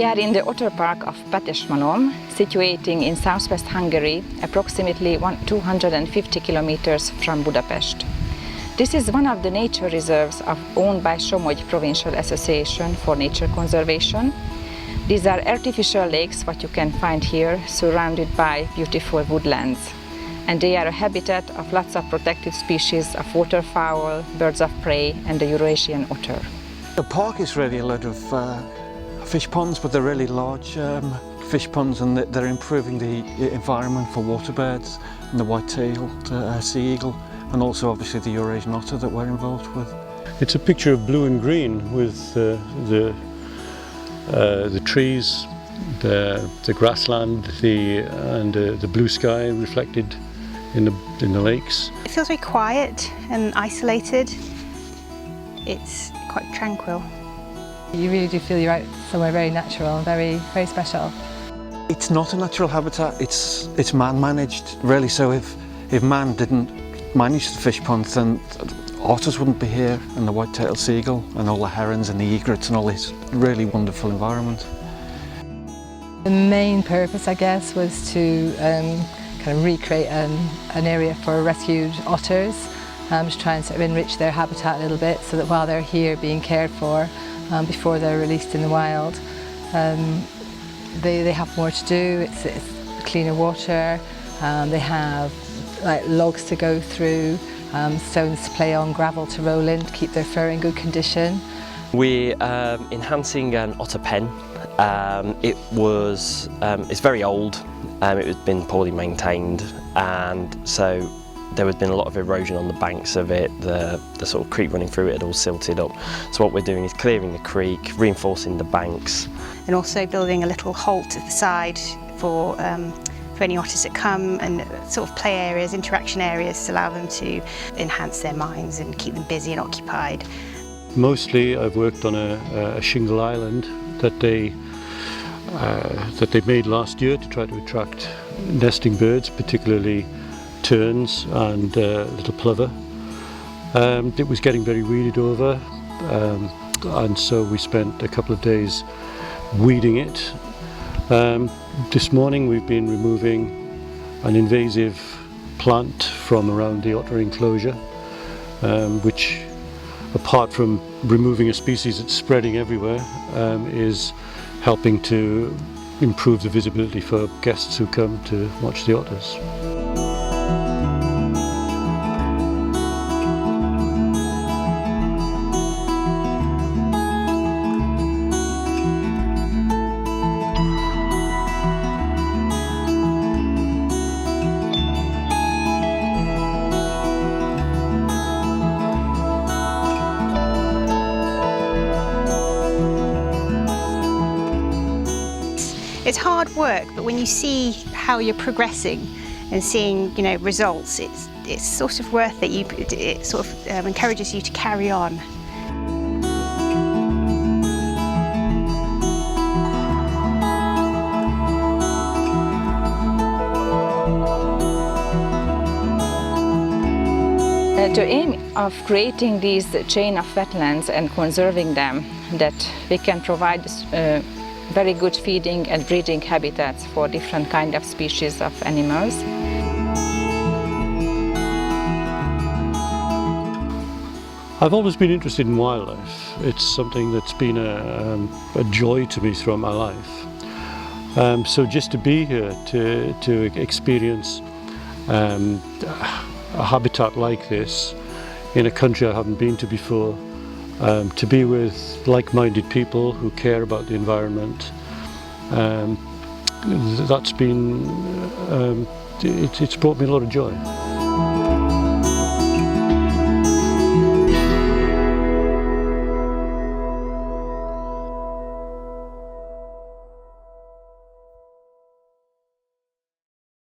are in the otter park of Petesmalom, situating in southwest Hungary, approximately 250 kilometers from Budapest. This is one of the nature reserves owned by Somogy Provincial Association for nature conservation. These are artificial lakes, what you can find here, surrounded by beautiful woodlands. And they are a habitat of lots of protected species of waterfowl, birds of prey, and the Eurasian otter. The park is really a lot of fish ponds, but they're really large fish ponds, and they're improving the environment for waterbirds and the white-tailed sea eagle, and also obviously the Eurasian otter that we're involved with. It's a picture of blue and green with the trees, the grassland, and the blue sky reflected in the lakes. It feels very quiet and isolated. It's quite tranquil. You really do feel you're out somewhere very natural, very, very special. It's not a natural habitat, it's man-managed really, so if man didn't manage the fish ponds, then otters wouldn't be here, and the white-tailed seagull, and all the herons and the egrets and all this really wonderful environment. The main purpose, I guess, was to kind of recreate an area for rescued otters, to try and sort of enrich their habitat a little bit, so that while they're here being cared for, before they're released in the wild, they have more to do. It's cleaner water, they have like logs to go through, stones to play on, gravel to roll in to keep their fur in good condition. We're enhancing an otter pen. It's very old, it has been poorly maintained, and so there had been a lot of erosion on the banks of it, the sort of creek running through it had all silted up. So what we're doing is clearing the creek, reinforcing the banks. And also building a little halt at the side for any otters that come, and sort of play areas, interaction areas to allow them to enhance their minds and keep them busy and occupied. Mostly I've worked on a shingle island that they made last year to try to attract nesting birds, particularly terns and little plover. It was getting very weeded over, and so we spent a couple of days weeding it. This morning we've been removing an invasive plant from around the otter enclosure, which, apart from removing a species that's spreading everywhere, is helping to improve the visibility for guests who come to watch the otters. It's hard work, but when you see how you're progressing and seeing, results, it's sort of worth it. It sort of encourages you to carry on. The aim of creating these chain of wetlands and conserving them, that we can provide very good feeding and breeding habitats for different kind of species of animals. I've always been interested in wildlife. It's something that's been a joy to me throughout my life. So just to be here, to experience a habitat like this in a country I haven't been to before, to be with like-minded people who care about the environment, that's been, it's brought me a lot of joy.